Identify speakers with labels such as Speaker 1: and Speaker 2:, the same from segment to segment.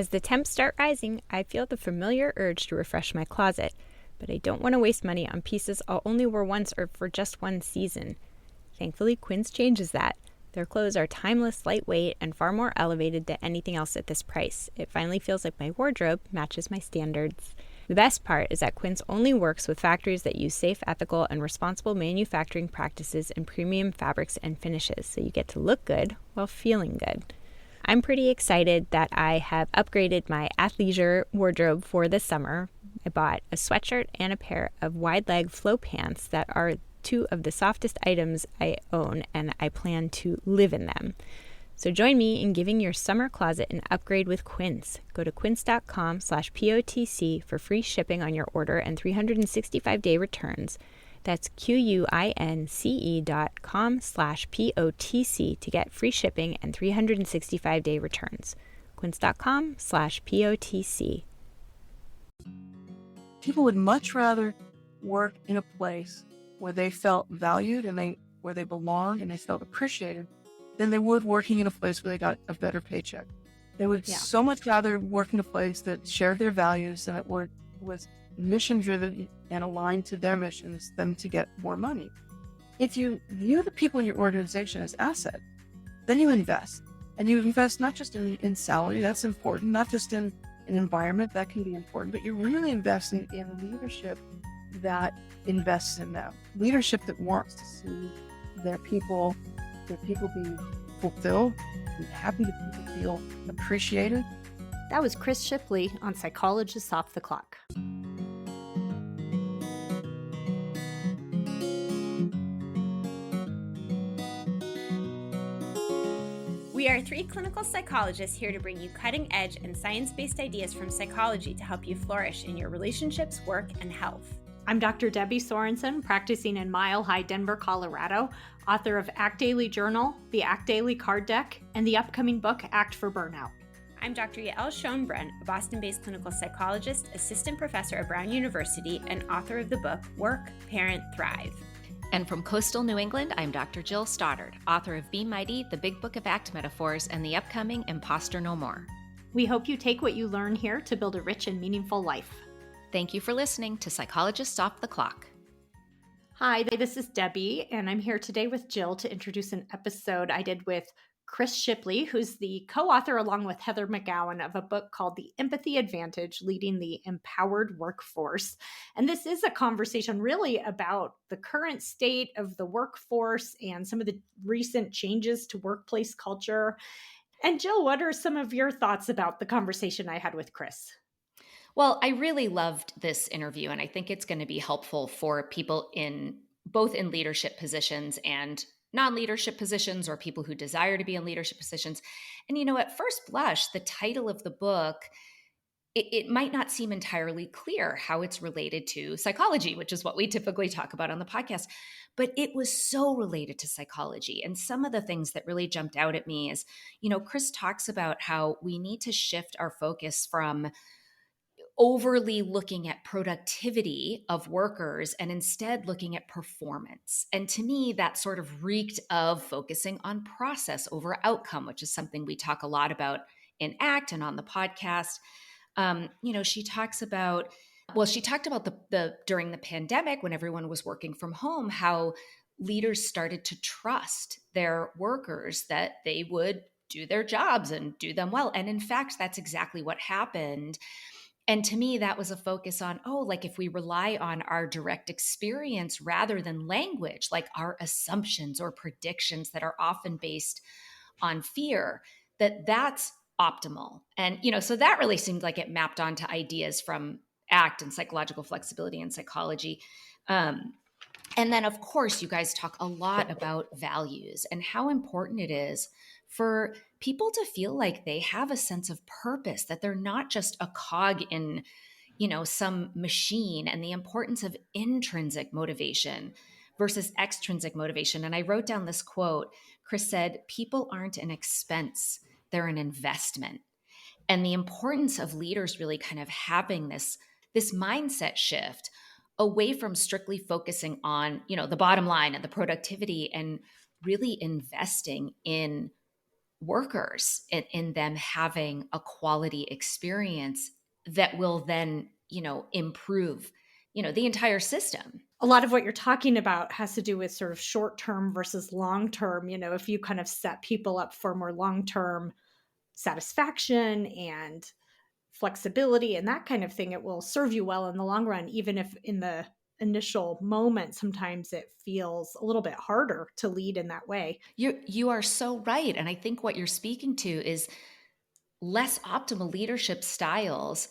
Speaker 1: As the temps start rising, I feel the familiar urge to refresh my closet, but I don't want to waste money on pieces I'll only wear once or for just one season. Thankfully, Quince changes that. Their clothes are timeless, lightweight, and far more elevated than anything else at this price. It finally feels like my wardrobe matches my standards. The best part is that Quince only works with factories that use safe, ethical, and responsible manufacturing practices and premium fabrics and finishes, so you get to look good while feeling good. I'm pretty excited that I have upgraded my athleisure wardrobe for this summer. I bought a sweatshirt and a pair of wide-leg flow pants that are two of the softest items I own, and I plan to live in them. So join me in giving your summer closet an upgrade with Quince. Go to quince.com/POTC for free shipping on your order and 365-day returns. That's QUINCE.com/POTC to get free shipping and 365-day returns. Quince.com/POTC.
Speaker 2: People would much rather work in a place where they felt valued and where they belonged and they felt appreciated than they would working in a place where they got a better paycheck. They would so much rather work in a place that shared their values and was mission-driven and aligned to their missions than to get more money. If you view the people in your organization as assets, then you invest. And you invest not just in salary, that's important, not just in an environment, that can be important, but you're really investing in leadership that invests in them. Leadership that wants to see their people be fulfilled, be happy that people feel appreciated.
Speaker 3: That was Chris Shipley on Psychologists Off the Clock.
Speaker 1: We are 3 clinical psychologists here to bring you cutting-edge and science-based ideas from psychology to help you flourish in your relationships, work, and health.
Speaker 3: I'm Dr. Debbie Sorensen, practicing in Mile High, Denver, Colorado, author of Act Daily Journal, the Act Daily Card Deck, and the upcoming book, Act for Burnout.
Speaker 1: I'm Dr. Yael Schoenbrunn, a Boston-based clinical psychologist, assistant professor at Brown University, and author of the book, Work, Parent, Thrive.
Speaker 4: And from coastal New England, I'm Dr. Jill Stoddard, author of Be Mighty, the Big Book of Act Metaphors, and the upcoming Imposter No More.
Speaker 3: We hope you take what you learn here to build a rich and meaningful life.
Speaker 4: Thank you for listening to Psychologists Off the Clock.
Speaker 3: Hi, this is Debbie, and I'm here today with Jill to introduce an episode I did with Chris Shipley, who's the co-author along with Heather McGowan of a book called The Empathy Advantage, Leading the Empowered Workforce. And this is a conversation really about the current state of the workforce and some of the recent changes to workplace culture. And Jill, what are some of your thoughts about the conversation I had with Chris?
Speaker 4: Well, I really loved this interview, and I think it's going to be helpful for people in both in leadership positions and non-leadership positions, or people who desire to be in leadership positions. And, at first blush, the title of the book, it might not seem entirely clear how it's related to psychology, which is what we typically talk about on the podcast. But it was so related to psychology. And some of the things that really jumped out at me is, Chris talks about how we need to shift our focus from overly looking at productivity of workers and instead looking at performance. And to me, that sort of reeked of focusing on process over outcome, which is something we talk a lot about in ACT and on the podcast. She talks about, she talked about the during the pandemic when everyone was working from home, how leaders started to trust their workers that they would do their jobs and do them well. And in fact, that's exactly what happened. And to me, that was a focus on, if we rely on our direct experience rather than language, like our assumptions or predictions that are often based on fear, that's optimal. And, so that really seemed like it mapped onto ideas from ACT and psychological flexibility and psychology. And then, of course, you guys talk a lot about values and how important it is for people to feel like they have a sense of purpose, that they're not just a cog in, some machine, and the importance of intrinsic motivation versus extrinsic motivation. And I wrote down this quote. Chris said, "People aren't an expense, they're an investment." And the importance of leaders really kind of having this mindset shift away from strictly focusing on, the bottom line and the productivity, and really investing in workers in them having a quality experience that will then, improve, the entire system.
Speaker 3: A lot of what you're talking about has to do with sort of short term versus long term. If you kind of set people up for more long term satisfaction and flexibility and that kind of thing, it will serve you well in the long run, even if in the initial moment, sometimes it feels a little bit harder to lead in that way.
Speaker 4: You are so right. And I think what you're speaking to is less optimal leadership styles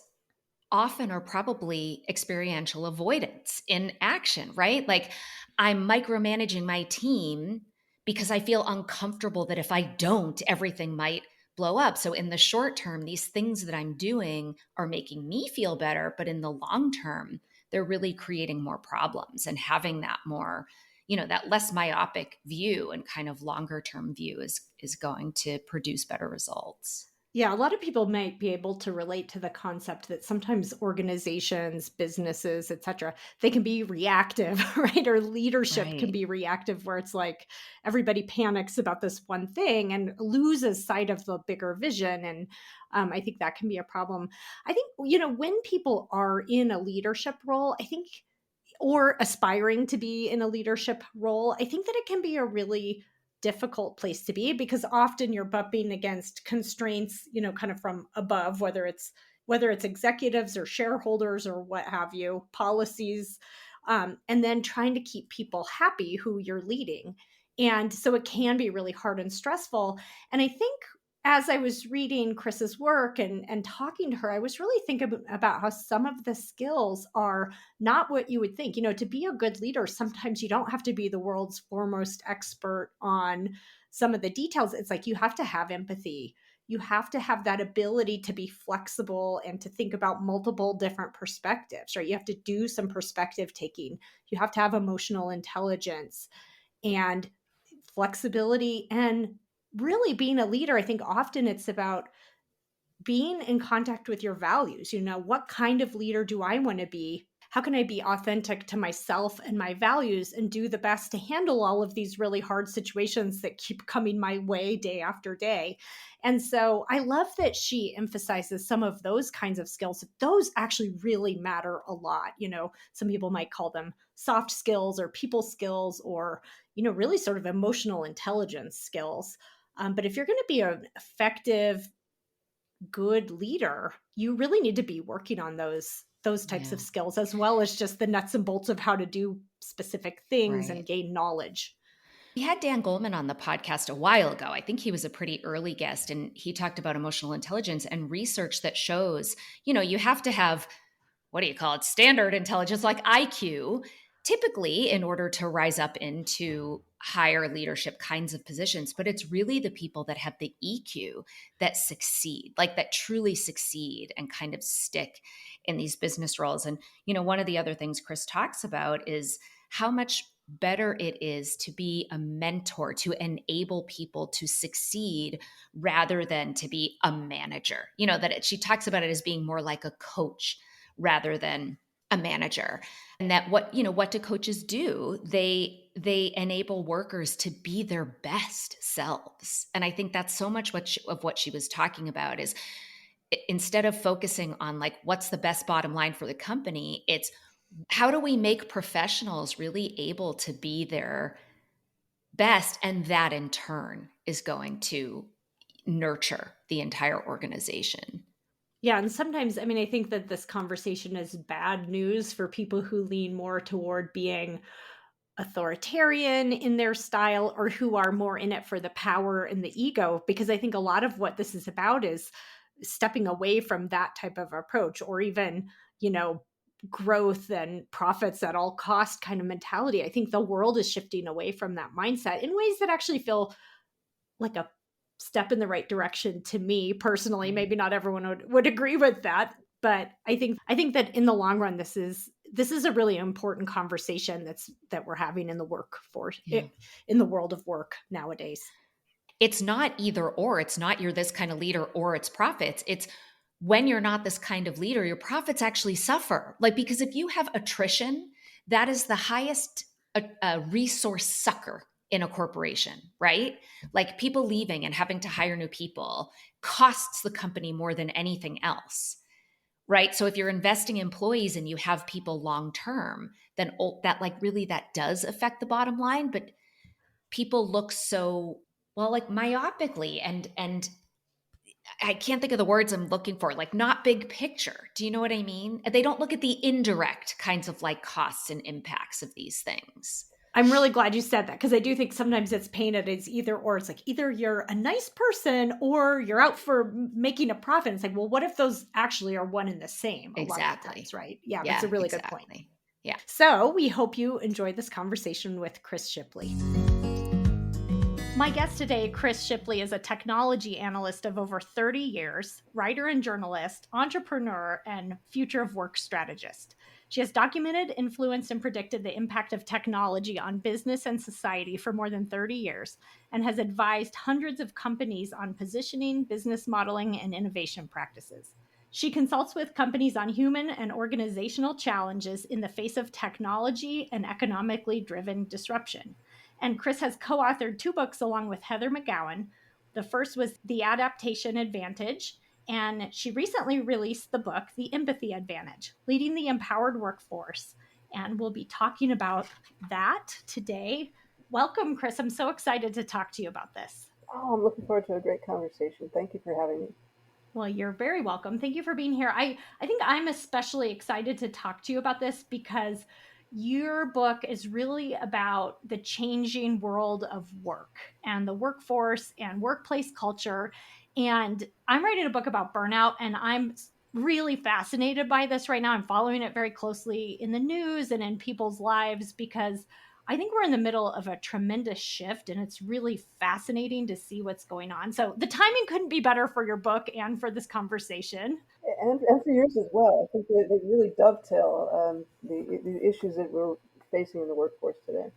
Speaker 4: often are probably experiential avoidance in action, right? Like I'm micromanaging my team because I feel uncomfortable that if I don't, everything might blow up. So in the short term, these things that I'm doing are making me feel better, but in the long term, they're really creating more problems. And having that more, that less myopic view and kind of longer term view is going to produce better results.
Speaker 3: Yeah, a lot of people might be able to relate to the concept that sometimes organizations, businesses, etc., they can be reactive, right? Or leadership can
Speaker 4: Right.
Speaker 3: be reactive, where it's like everybody panics about this one thing and loses sight of the bigger vision. And I think that can be a problem. I think, when people are in a leadership role, I think, or aspiring to be in a leadership role, I think that it can be a really difficult place to be, because often you're bumping against constraints, kind of from above, whether it's executives or shareholders or what have you, policies, and then trying to keep people happy who you're leading. And so it can be really hard and stressful. And I think as I was reading Chris's work and talking to her, I was really thinking about how some of the skills are not what you would think. To be a good leader, sometimes you don't have to be the world's foremost expert on some of the details. It's like you have to have empathy. You have to have that ability to be flexible and to think about multiple different perspectives, right? You have to do some perspective taking. You have to have emotional intelligence and flexibility, and really being a leader. I think often it's about being in contact with your values. What kind of leader do I want to be? How can I be authentic to myself and my values and do the best to handle all of these really hard situations that keep coming my way day after day? And so I love that she emphasizes some of those kinds of skills. Those actually really matter a lot. Some people might call them soft skills or people skills, or, really sort of emotional intelligence skills. But if you're going to be an effective, good leader, you really need to be working on those types of
Speaker 4: Yeah.
Speaker 3: skills, as well as just the nuts and bolts of how to do specific things and
Speaker 4: Right.
Speaker 3: gain knowledge.
Speaker 4: We had Dan Goleman on the podcast a while ago. I think he was a pretty early guest, and he talked about emotional intelligence and research that shows, you have to have, what do you call it, standard intelligence like IQ, typically in order to rise up into higher leadership kinds of positions. But it's really the people that have the EQ that succeed, like that truly succeed and kind of stick in these business roles. And, one of the other things Chris talks about is how much better it is to be a mentor, to enable people to succeed rather than to be a manager. She talks about it as being more like a coach rather than a manager. And that what do coaches do? They enable workers to be their best selves. And I think that's so much of what she was talking about is, instead of focusing on like what's the best bottom line for the company, it's how do we make professionals really able to be their best, and that in turn is going to nurture the entire organization.
Speaker 3: Yeah, and sometimes, I mean, I think that this conversation is bad news for people who lean more toward being authoritarian in their style, or who are more in it for the power and the ego, because I think a lot of what this is about is stepping away from that type of approach, or even, growth and profits at all cost kind of mentality. I think the world is shifting away from that mindset in ways that actually feel like a step in the right direction to me personally. Maybe not everyone would agree with that, but I think that in the long run, this is a really important conversation that we're having in the workforce,
Speaker 4: Yeah.
Speaker 3: in the world of work nowadays.
Speaker 4: It's not either or. It's not you're this kind of leader or it's profits. It's when you're not this kind of leader, your profits actually suffer. Like, because if you have attrition, that is the highest resource sucker in a corporation, right? Like people leaving and having to hire new people costs the company more than anything else, right? So if you're investing in employees and you have people long term, then that like really that does affect the bottom line. But people look so, well, like myopically and I can't think of the words I'm looking for, like not big picture. Do you know what I mean? They don't look at the indirect kinds of like costs and impacts of these things.
Speaker 3: I'm really glad you said that, because I do think sometimes it's painted as either or. It's like either you're a nice person or you're out for making a profit. It's like, well, what if those actually are one and the same a lot of the
Speaker 4: Exactly.
Speaker 3: times, right? Yeah, that's a
Speaker 4: Yeah,
Speaker 3: really good point.
Speaker 4: exactly. Yeah.
Speaker 3: So we hope you enjoyed this conversation with Chris Shipley. My guest today, Chris Shipley, is a technology analyst of over 30 years, writer and journalist, entrepreneur, and future of work strategist. She has documented, influenced, and predicted the impact of technology on business and society for more than 30 years, and has advised hundreds of companies on positioning, business modeling, and innovation practices. She consults with companies on human and organizational challenges in the face of technology and economically driven disruption. And Chris has co authored 2 books along with Heather McGowan. The first was The Adaptation Advantage, and she recently released the book, The Empathy Advantage, Leading the Empowered Workforce. And we'll be talking about that today. Welcome, Chris. I'm so excited to talk to you about this.
Speaker 2: Oh, I'm looking forward to a great conversation. Thank you for having me.
Speaker 3: Well, you're very welcome. Thank you for being here. I think I'm especially excited to talk to you about this because your book is really about the changing world of work and the workforce and workplace culture. And I'm writing a book about burnout, and I'm really fascinated by this right now. I'm following it very closely in the news and in people's lives because I think we're in the middle of a tremendous shift, and it's really fascinating to see what's going on. So the timing couldn't be better for your book and for this conversation.
Speaker 2: And for yours as well. I think they really dovetail the issues that we're facing in the workforce today.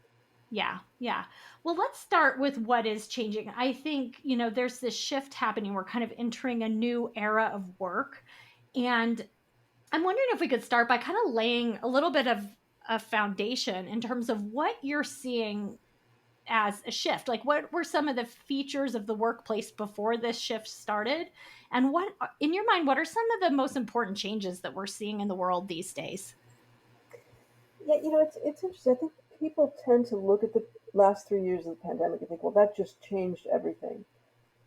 Speaker 3: Yeah, yeah. Well, let's start with what is changing. I think, there's this shift happening. We're kind of entering a new era of work. And I'm wondering if we could start by kind of laying a little bit of a foundation in terms of what you're seeing as a shift. Like, what were some of the features of the workplace before this shift started? And what, in your mind, what are some of the most important changes that we're seeing in the world these days?
Speaker 2: Yeah, it's interesting. I think people tend to look at the last 3 years of the pandemic and think, well, that just changed everything.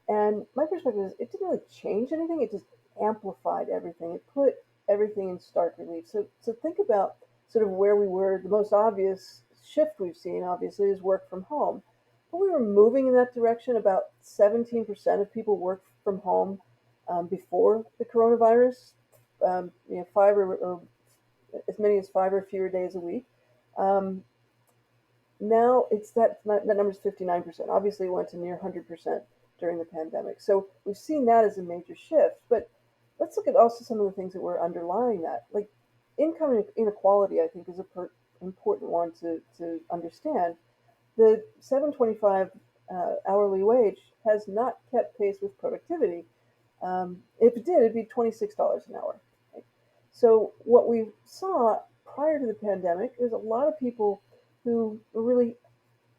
Speaker 2: And my perspective is it didn't really change anything, it just amplified everything. It put everything in stark relief. So think about sort of where we were. The most obvious shift we've seen, obviously, is work from home. But we were moving in that direction. About 17% of people worked from home before the coronavirus. 5 or as many as 5 or fewer days a week. Um, Now it's that number is 59%. Obviously, it went to near 100% during the pandemic. So we've seen that as a major shift. But let's look at also some of the things that were underlying that. Like income inequality, I think, is a important one to understand. The 7.25 hourly wage has not kept pace with productivity. If it did, it'd be $26 an hour. Right? So what we saw prior to the pandemic is a lot of people who were really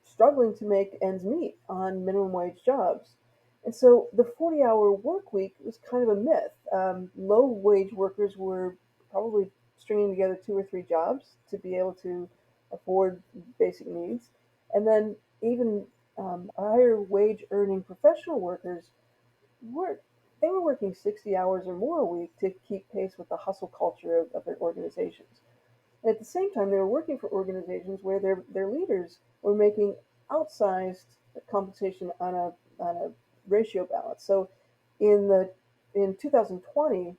Speaker 2: struggling to make ends meet on minimum wage jobs. And so the 40-hour work week was kind of a myth. Low wage workers were probably stringing together 2 or 3 jobs to be able to afford basic needs. And then even higher wage earning professional workers were they were working 60 hours or more a week to keep pace with the hustle culture of their organizations. And at the same time, they were working for organizations where their leaders were making outsized compensation on a ratio balance. So in 2020,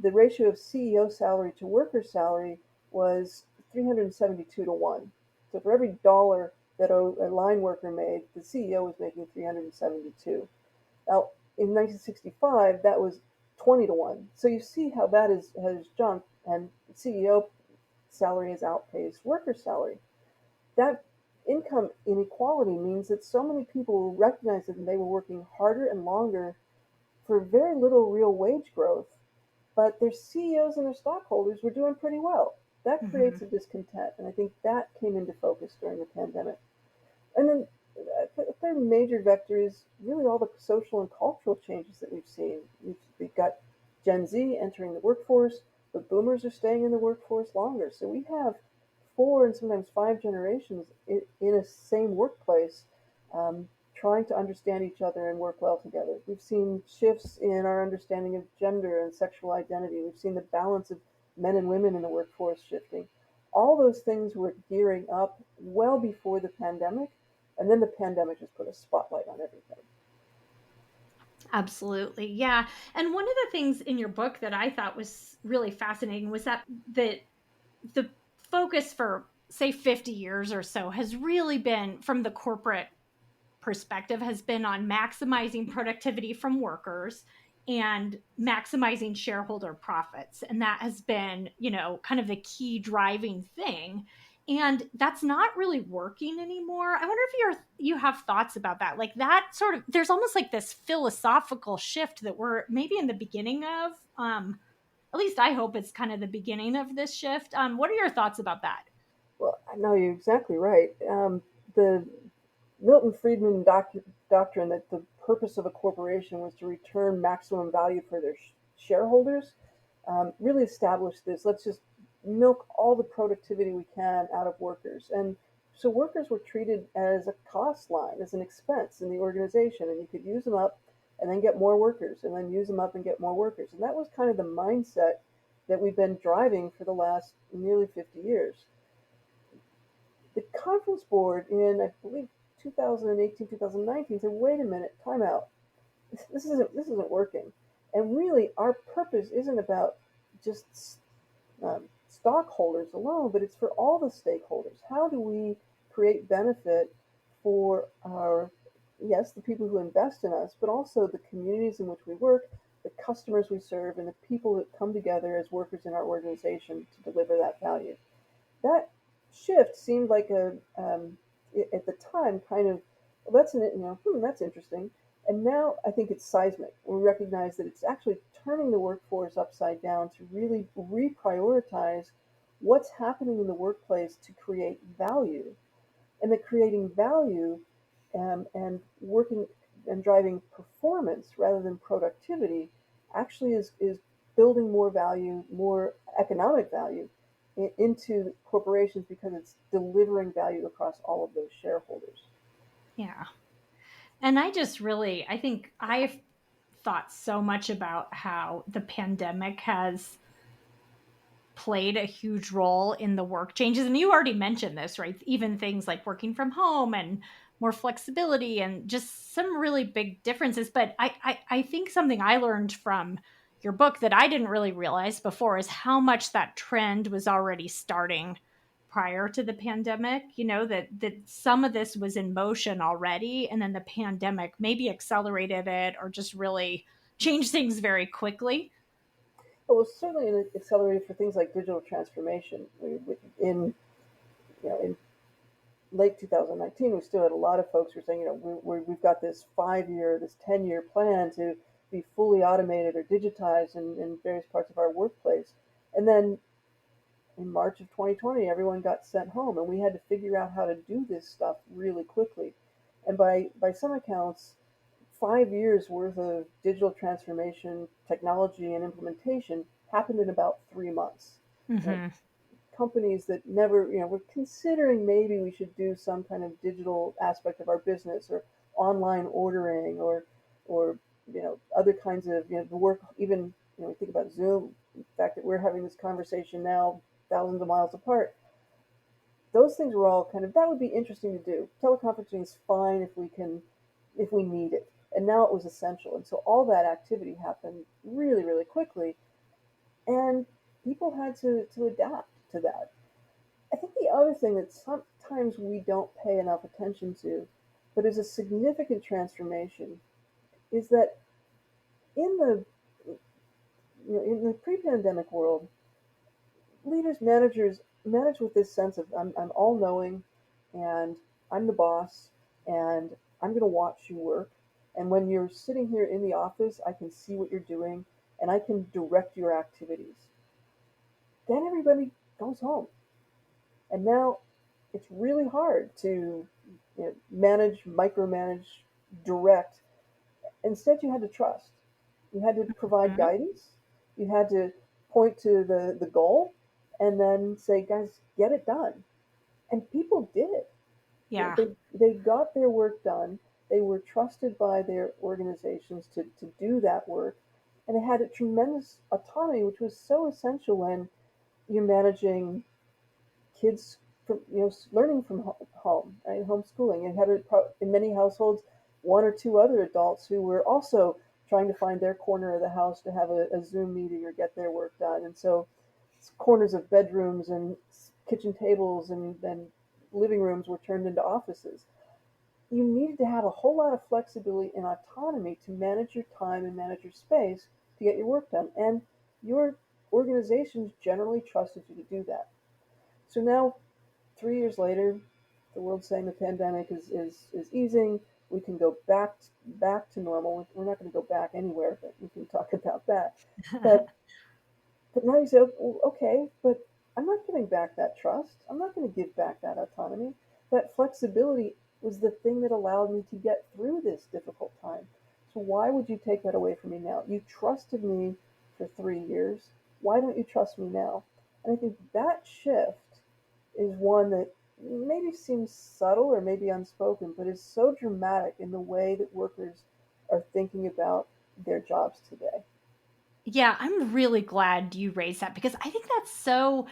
Speaker 2: the ratio of CEO salary to worker salary was 372 to 1. So for every dollar that a line worker made, the CEO was making 372. Now, in 1965, that was 20 to 1. So you see how that has jumped, and CEO salary has outpaced worker salary. That income inequality means that so many people recognize that they were working harder and longer for very little real wage growth, but their CEOs and their stockholders were doing pretty well. That
Speaker 3: Mm-hmm.
Speaker 2: creates a discontent, and I think that came into focus during the pandemic.
Speaker 5: And then a third major vector is really all the social and cultural changes that we've seen. We've got Gen Z entering the workforce, but boomers are staying in the workforce longer. So we have four and sometimes five generations in a same workplace, um, trying to understand each other and work well together. We've seen shifts in our understanding of gender and sexual identity. We've seen the balance of men and women in the workforce shifting. All those things were gearing up well before the pandemic, and then the pandemic just put a spotlight on everything.
Speaker 3: Absolutely. Yeah. And one of the things in your book that I thought was really fascinating was that the focus for say 50 years or so has really been from the corporate perspective has been on maximizing productivity from workers and maximizing shareholder profits, and that has been, kind of the key driving thing, and that's not really working anymore. I wonder if you have thoughts about that, like that sort of, there's almost like this philosophical shift that we're maybe in the beginning of. At least I hope it's kind of the beginning of this shift. What are your thoughts about that?
Speaker 5: Well, I know you're exactly right. The Milton Friedman doctrine that the purpose of a corporation was to return maximum value for their shareholders really established this. Let's just milk all the productivity we can out of workers. And so workers were treated as a cost line, as an expense in the organization, and you could use them up and then get more workers, and then use them up and get more workers. And that was kind of the mindset that we've been driving for the last nearly 50 years. The conference board in, I believe, 2018, 2019 said, wait a minute, time out. This isn't working. And really, our purpose isn't about just stockholders alone, but it's for all the stakeholders. How do we create benefit for our, yes, the people who invest in us, but also the communities in which we work, the customers we serve, and the people that come together as workers in our organization to deliver that value? That shift seemed like at the time kind of, well, that's interesting. And now I think it's seismic. We recognize that it's actually turning the workforce upside down to really reprioritize what's happening in the workplace to create value, and that creating value and working and driving performance rather than productivity actually is building more value, more economic value into corporations because it's delivering value across all of those shareholders.
Speaker 3: Yeah. And I think I've thought so much about how the pandemic has played a huge role in the work changes. And you already mentioned this, right? Even things like working from home and more flexibility and just some really big differences. But I think something I learned from your book that I didn't really realize before is how much that trend was already starting prior to the pandemic, that some of this was in motion already, and then the pandemic maybe accelerated it or just really changed things very quickly.
Speaker 5: It was certainly an accelerator for things like digital transformation. In late 2019, we still had a lot of folks who were saying, we've got this 5-year, this 10-year plan to be fully automated or digitized in various parts of our workplace. And then in March of 2020, everyone got sent home, and we had to figure out how to do this stuff really quickly. And by some accounts, 5 years worth of digital transformation, technology, and implementation happened in about 3 months. Right?
Speaker 3: Mm-hmm.
Speaker 5: Companies that never, were considering maybe we should do some kind of digital aspect of our business or online ordering or other kinds of the work. Even we think about Zoom, the fact that we're having this conversation now thousands of miles apart. Those things were all kind of, that would be interesting to do. Teleconferencing is fine if we need it. And now it was essential. And so all that activity happened really, really quickly. And people had to adapt to that. I think the other thing that sometimes we don't pay enough attention to, but is a significant transformation, is that in the in the pre-pandemic world, leaders, managers manage with this sense of I'm all knowing, and I'm the boss, and I'm going to watch you work. And when you're sitting here in the office, I can see what you're doing, and I can direct your activities. Then everybody goes home. And now it's really hard to manage, micromanage, direct. Instead, you had to trust. You had to provide
Speaker 3: Mhm.
Speaker 5: guidance. You had to point to the goal and then say, guys, get it done. And people did it.
Speaker 3: Yeah.
Speaker 5: They got their work done. They were trusted by their organizations to do that work. And they had a tremendous autonomy, which was so essential when you're managing kids from learning from home, right? Homeschooling, and had in many households one or two other adults who were also trying to find their corner of the house to have a Zoom meeting or get their work done, and so corners of bedrooms and kitchen tables and living rooms were turned into offices. You needed to have a whole lot of flexibility and autonomy to manage your time and manage your space to get your work done, and your organizations generally trusted you to do that. So now 3 years later, the world's saying the pandemic is easing. We can go back to normal. We're not going to go back anywhere, but we can talk about that. But but now you say, "Oh, okay, but I'm not giving back that trust. I'm not going to give back that autonomy. That flexibility was the thing that allowed me to get through this difficult time. So why would you take that away from me now? You trusted me for 3 years. Why don't you trust me now?" And I think that shift is one that maybe seems subtle or maybe unspoken, but is so dramatic in the way that workers are thinking about their jobs today.
Speaker 3: Yeah, I'm really glad you raised that because I think that's so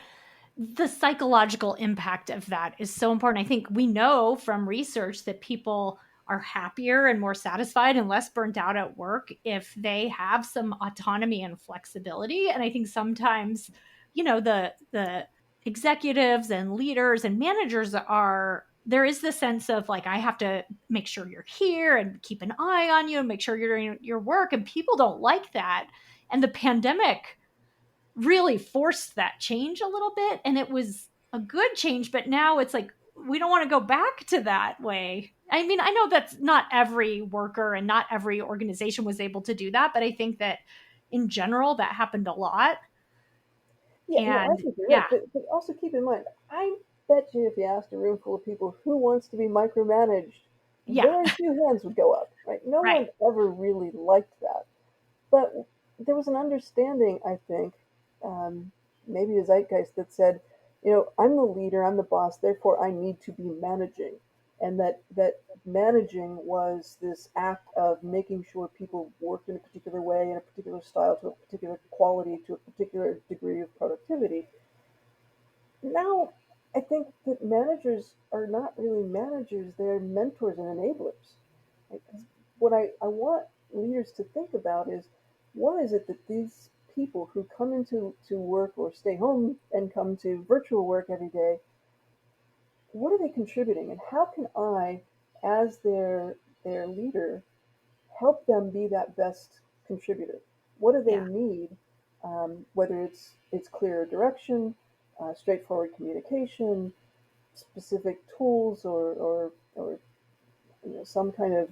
Speaker 3: the psychological impact of that is so important. I think we know from research that people are happier and more satisfied and less burnt out at work if they have some autonomy and flexibility. And I think sometimes, the executives and leaders and managers are there is this sense of like I have to make sure you're here and keep an eye on you and make sure you're doing your work and people don't like that. And the pandemic really forced that change a little bit and it was a good change, but now it's like we don't want to go back to that way. I mean, I know that's not every worker and not every organization was able to do that, but I think that in general that happened a lot.
Speaker 5: Yeah, no, I
Speaker 3: And
Speaker 5: think you're
Speaker 3: yeah,
Speaker 5: right. But also keep in mind, I bet you if you asked a room full of people who wants to be micromanaged,
Speaker 3: yeah,
Speaker 5: very few hands would go up, right? No
Speaker 3: right.
Speaker 5: one ever really liked that. But there was an understanding, I think, maybe a zeitgeist that said, I'm the leader, I'm the boss, therefore I need to be managing, and that managing was this act of making sure people worked in a particular way, in a particular style, to a particular quality, to a particular degree of productivity. Now, I think that managers are not really managers; they're mentors and enablers. Like, what I want leaders to think about is what is it that these people who come into to work or stay home and come to virtual work every day, what are they contributing, and how can I, as their leader, help them be that best contributor? What do they
Speaker 3: Yeah.
Speaker 5: need? Whether it's clear direction, straightforward communication, specific tools, or some kind of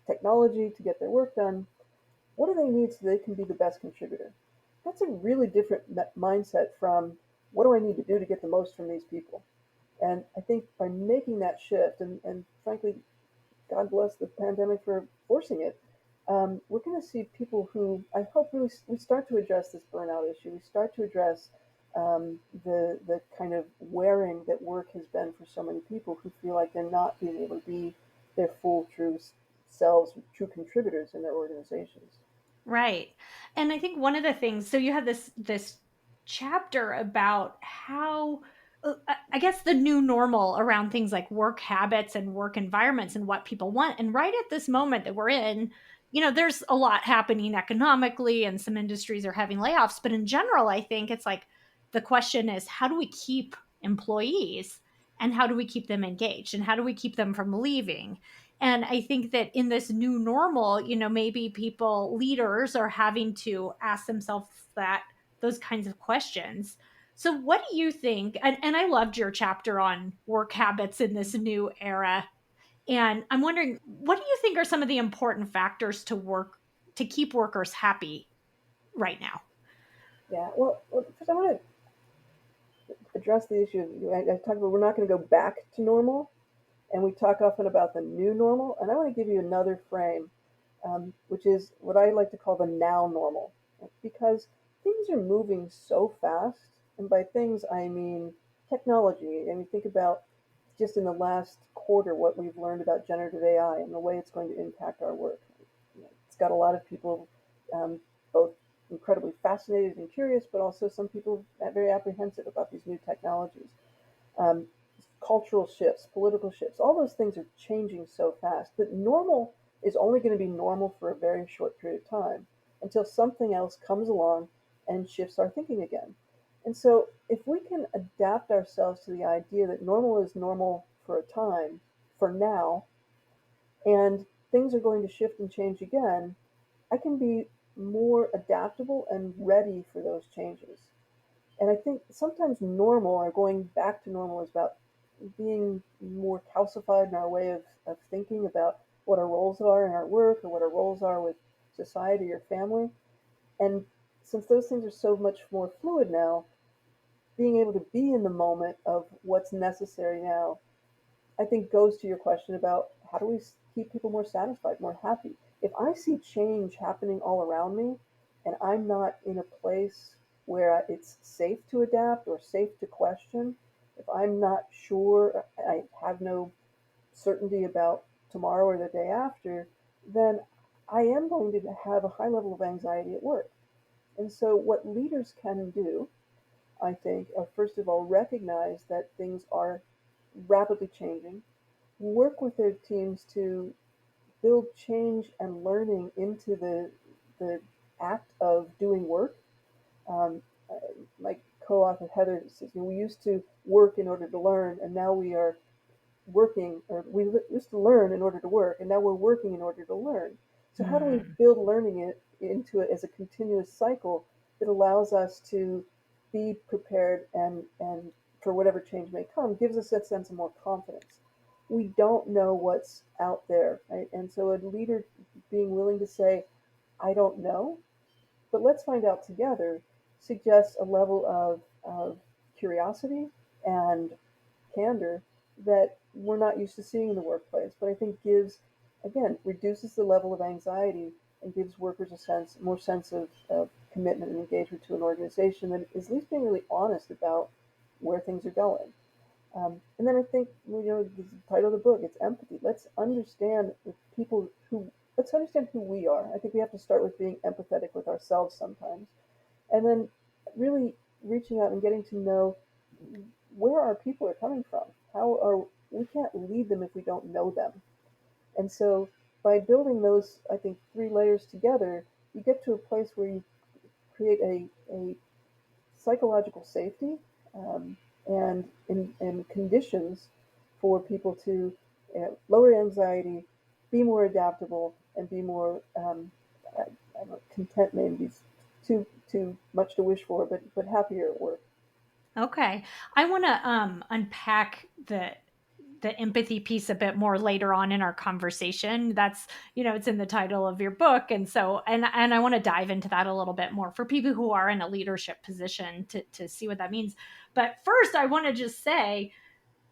Speaker 5: technology to get their work done. What do they need so they can be the best contributor? That's a really different mindset from what do I need to do to get the most from these people? And I think by making that shift, and frankly, God bless the pandemic for forcing it, we're going to see people who I hope really we start to address this burnout issue. We start to address the kind of wearing that work has been for so many people who feel like they're not being able to be their full true selves, true contributors in their organizations.
Speaker 3: Right. And I think one of the things, so you had this chapter about how I guess the new normal around things like work habits and work environments and what people want. And right at this moment that we're in, there's a lot happening economically and some industries are having layoffs, but in general I think it's like the question is how do we keep employees and how do we keep them engaged and how do we keep them from leaving? And I think that in this new normal, maybe people, leaders are having to ask themselves those kinds of questions. So, what do you think? And I loved your chapter on work habits in this new era. And I'm wondering, what do you think are some of the important factors to keep workers happy right now?
Speaker 5: Yeah, well, first I want to address the issue. I talked about we're not going to go back to normal, And we talk often about the new normal, and I want to give you another frame, which is what I like to call the now normal, because things are moving so fast, and by things I mean technology. And we think about just in the last quarter what we've learned about generative AI and the way it's going to impact our work. It's got a lot of people um, both incredibly fascinated and curious, but also some people very apprehensive about these new technologies. Um, Cultural shifts, political shifts, all those things are changing so fast that normal is only going to be normal for a very short period of time until something else comes along and shifts our thinking again. And so, if we can adapt ourselves to the idea that normal is normal for a time, for now, and things are going to shift and change again, I can be more adaptable and ready for those changes. And I think sometimes normal or going back to normal is about being more calcified in our way of thinking about what our roles are in our work or what our roles are with society or family. And since those things are so much more fluid now, being able to be in the moment of what's necessary now, I think goes to your question about how do we keep people more satisfied, more happy. If I see change happening all around me and I'm not in a place where it's safe to adapt or safe to question, if I'm not sure, I have no certainty about tomorrow or the day after, then I am going to have a high level of anxiety at work. And so, what leaders can do, I think, are first of all recognize that things are rapidly changing, work with their teams to build change and learning into the act of doing work. Um, uh, my co-author Heather says, we used to work in order to learn, and now we are working, or we used to learn in order to work, and now we're working in order to learn. So how do we
Speaker 3: Mm.
Speaker 5: build learning into it as a continuous cycle that allows us to be prepared and for whatever change may come, gives us that sense of more confidence. We don't know what's out there, right? And so a leader being willing to say, I don't know, but let's find out together suggests a level of curiosity and candor that we're not used to seeing in the workplace, but I think gives, again, reduces the level of anxiety and gives workers a more sense of commitment and engagement to an organization that is at least being really honest about where things are going. And then I think, the title of the book, it's empathy. Let's understand who we are. I think we have to start with being empathetic with ourselves sometimes. And then really reaching out and getting to know where our people are coming from. We can't lead them if we don't know them. And so by building those, I think, three layers together, you get to a place where you create a psychological safety um, and conditions for people to lower anxiety, be more adaptable, and be more I don't know, content. Maybe too much to wish for, but happier at work.
Speaker 3: Okay. I want to unpack the empathy piece a bit more later on in our conversation. That's, it's in the title of your book, and so and I want to dive into that a little bit more for people who are in a leadership position to see what that means. But first, I want to just say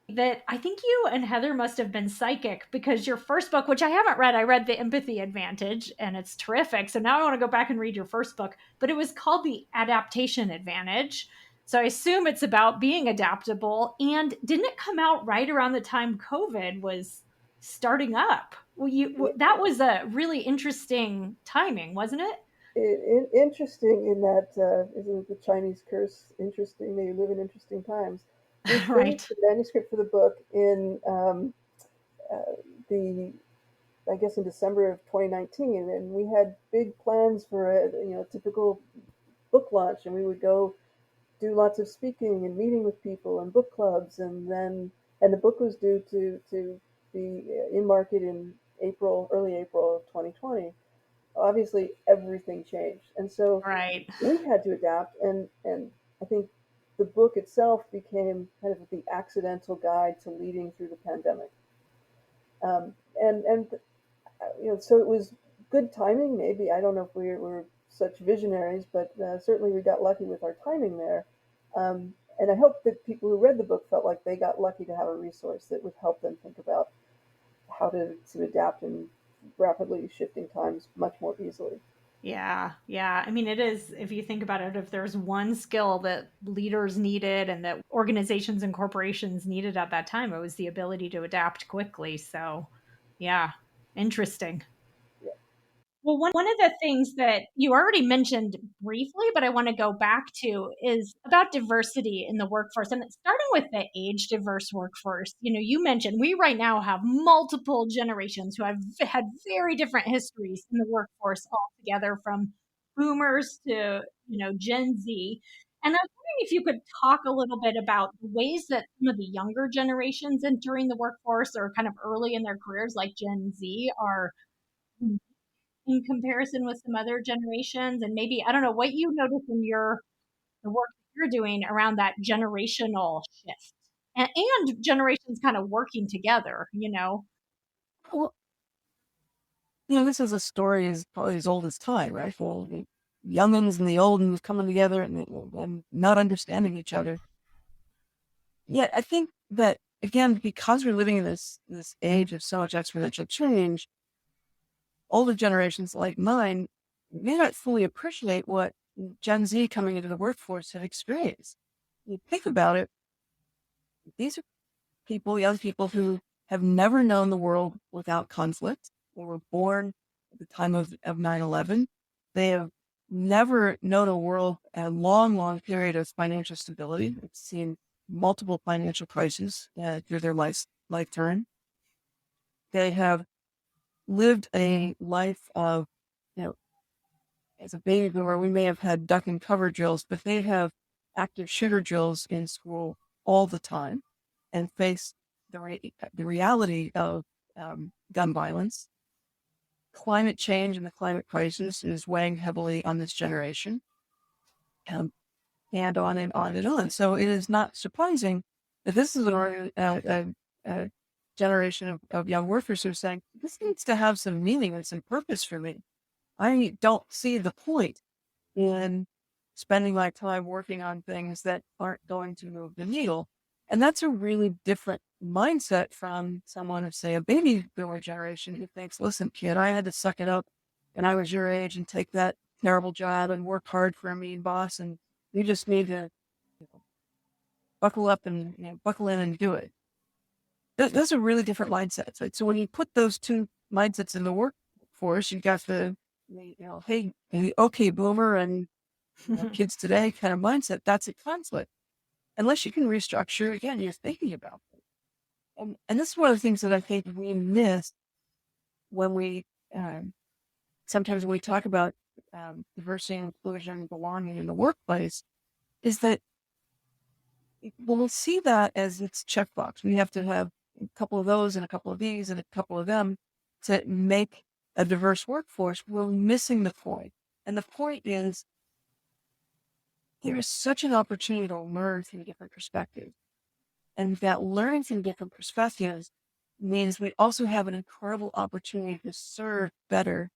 Speaker 3: that I think you and Heather must have been psychic, because your first book, which I haven't read, I read The Empathy Advantage and it's terrific. So now I want to go back and read your first book, but it was called The Adaptation Advantage. So I assume it's about being adaptable. And didn't it come out right around the time COVID was starting up? Well, that was a really interesting timing, wasn't it?
Speaker 5: Interesting in that, isn't it the Chinese curse? Interesting, may you live in interesting times. We finished
Speaker 3: Right.
Speaker 5: the manuscript for the book in the I guess in December of 2019, and we had big plans for a typical book launch, and we would go do lots of speaking and meeting with people and book clubs, and the book was due to be in market in early April of 2020. Obviously, everything changed, and so
Speaker 3: Right.
Speaker 5: we had to adapt, and I think the book itself became kind of the accidental guide to leading through the pandemic. And so it was good timing. Maybe I don't know if we're such visionaries, but certainly we got lucky with our timing there. And I hope that people who read the book felt like they got lucky to have a resource that would help them think about how to adapt in rapidly shifting times much more easily.
Speaker 3: Yeah, yeah. I mean, it is, if you think about it, if there's one skill that leaders needed and that organizations and corporations needed at that time, it was the ability to adapt quickly. So, yeah, interesting.
Speaker 5: Yeah.
Speaker 3: Well, one of the things that you already mentioned briefly, but I want to go back to is about diversity in the workforce. And starting with the age diverse workforce, you mentioned we right now have multiple generations who have had very different histories in the workforce altogether, from boomers to, Gen Z. And I was wondering if you could talk a little bit about the ways that some of the younger generations entering the workforce or kind of early in their careers, like Gen Z, are in comparison with some other generations, and maybe I don't know what you notice in the work that you're doing around that generational shift, and generations kind of working together.
Speaker 2: Well, this is a story is probably as old as time, right? Well, the youngins and the old ones coming together and not understanding each other. Yet I think that again, because we're living in this age of so much exponential change, older generations like mine may not fully appreciate what Gen Z coming into the workforce have experienced. You think about it, these are young people who have never known the world without conflict, or were born at the time of 9/11. They have never known a world, a long, long period of financial stability. They've seen multiple financial crises through their lifetime. They have lived a life of, you know, as a baby boomer, we may have had duck and cover drills, but they have active shooter drills in school all the time and face the reality of gun violence. Climate change and the climate crisis is weighing heavily on this generation, um, and on and on and on. So it is not surprising that this is a generation of young workers who are saying, this needs to have some meaning and some purpose for me. I don't see the point in spending my time working on things that aren't going to move the needle. And that's a really different mindset from someone of, say, a baby boomer generation who thinks, listen, kid, I had to suck it up when I was your age and take that terrible job and work hard for a mean boss. And you just need to, buckle up and buckle in and do it. Those are really different mindsets. Right? So when you put those two mindsets in the workforce, you got hey, okay, boomer, and kids today kind of mindset, that's a conflict. Unless you can restructure, again, you're thinking about it. And this is one of the things that I think we miss when we, sometimes when we talk about diversity, inclusion, and belonging in the workplace, is that we'll see that as its checkbox. We have to have a couple of those and a couple of these and a couple of them to make a diverse workforce. We're missing the point. And the point is, there is such an opportunity to learn from different perspectives. And that learning from different perspectives means we also have an incredible opportunity to serve better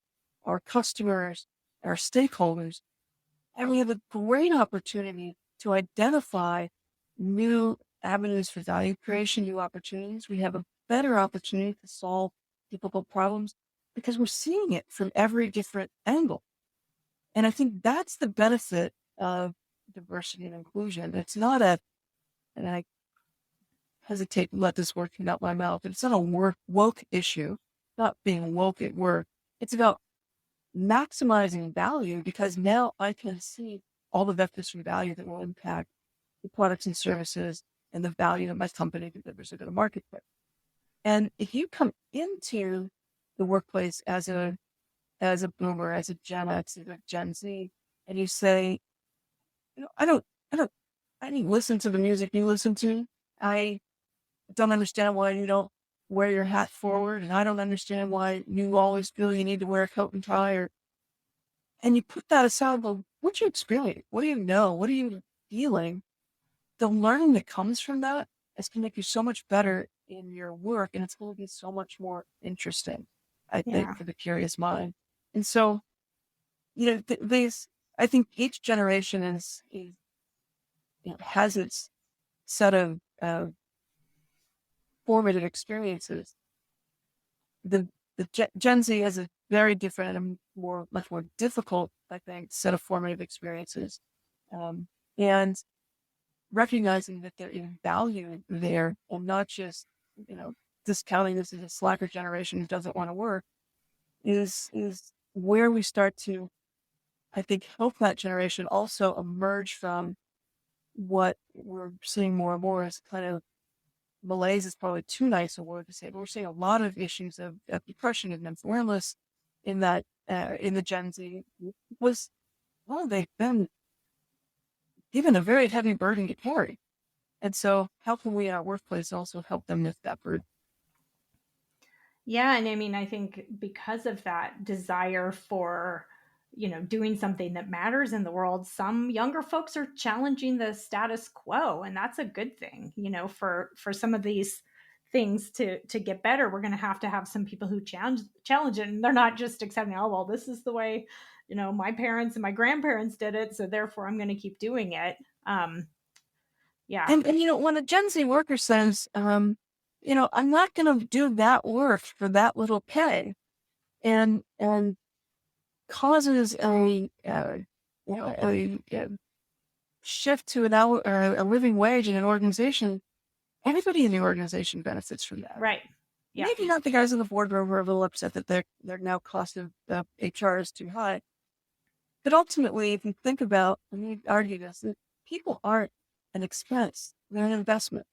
Speaker 2: our customers, our stakeholders. And we have a great opportunity to identify new avenues for value creation, new opportunities. We have a better opportunity to solve difficult problems because we're seeing it from every different angle. And I think that's the benefit of diversity and inclusion. It's not and I hesitate to let this word come out my mouth, it's not a woke issue, not being woke at work. It's about maximizing value because now I can see all the vectors from value that will impact the products and services and the value that my company delivers to the marketplace. And if you come into the workplace as a boomer, as a Gen X, as a Gen Z, and you say, I don't, I didn't listen to the music you listen to. I don't understand why you don't wear your hat forward, and I don't understand why you always feel you need to wear a coat and tie. And you put that aside. Well, what's your experience? What do you know? What are you feeling? The learning that comes from that is going to make you so much better in your work, and it's going to be so much more interesting, I
Speaker 3: Yeah.
Speaker 2: think, for the curious mind. And so, these, I think each generation has its set of formative experiences. The Gen Z has a very different and much more difficult, I think, set of formative experiences, and recognizing that there is value there, and not just discounting this as a slacker generation who doesn't want to work, is where we start to, I think, help that generation also emerge from what we're seeing more and more as kind of malaise is probably too nice a word to say, but we're seeing a lot of issues of depression and mental illness in that in the Gen Z was, well, they've been given a very heavy burden to carry. And so how can we in our workplace also help them lift that burden?
Speaker 3: Yeah, and I mean, I think because of that desire for, doing something that matters in the world, some younger folks are challenging the status quo, and that's a good thing. For some of these things to get better, we're going to have some people who challenge it, and they're not just accepting, oh well, this is the way, my parents and my grandparents did it, so therefore I'm going to keep doing it. Yeah.
Speaker 2: And when a Gen Z worker says, I'm not going to do that work for that little pay, and causes a shift to an hour or a living wage in an organization, everybody in the organization benefits from that.
Speaker 3: Right. Yeah.
Speaker 2: Maybe not the guys in the boardroom who are a little upset that their now cost of HR is too high. But ultimately, if you think about, and you argue this, that people aren't an expense; they're an investment.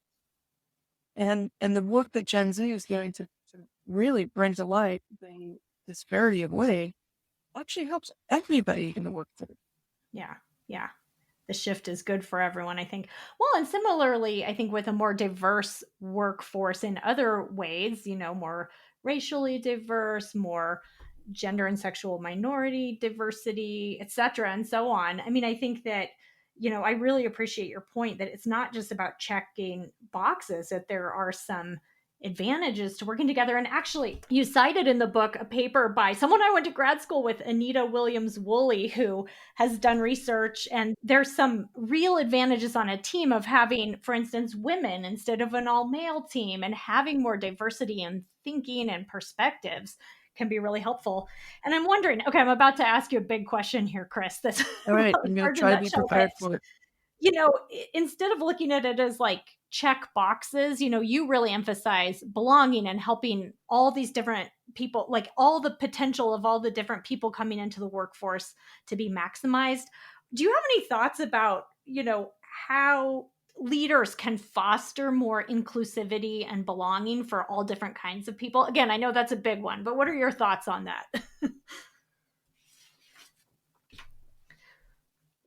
Speaker 2: And the work that Gen Z is going to really bring to light the disparity of wage actually helps everybody in the workforce.
Speaker 3: Yeah. Yeah. The shift is good for everyone, I think. Well, and similarly, I think with a more diverse workforce in other ways, more racially diverse, more gender and sexual minority diversity, et cetera, and so on. I mean, I think that, I really appreciate your point that it's not just about checking boxes, that there are some advantages to working together. And actually, you cited in the book a paper by someone I went to grad school with, Anita Williams Woolley, who has done research. And there's some real advantages on a team of having, for instance, women instead of an all male team, and having more diversity in thinking and perspectives can be really helpful. And I'm wondering, okay, I'm about to ask you a big question here, Chris. That's
Speaker 2: all right.
Speaker 3: really
Speaker 2: I'm going
Speaker 3: hard
Speaker 2: to
Speaker 3: to
Speaker 2: try to be
Speaker 3: nutshell,
Speaker 2: prepared
Speaker 3: but
Speaker 2: for it.
Speaker 3: instead of looking at it as like check boxes, you really emphasize belonging and helping all these different people, like all the potential of all the different people coming into the workforce to be maximized. Do you have any thoughts about, how leaders can foster more inclusivity and belonging for all different kinds of people? Again, I know that's a big one, but what are your thoughts on that?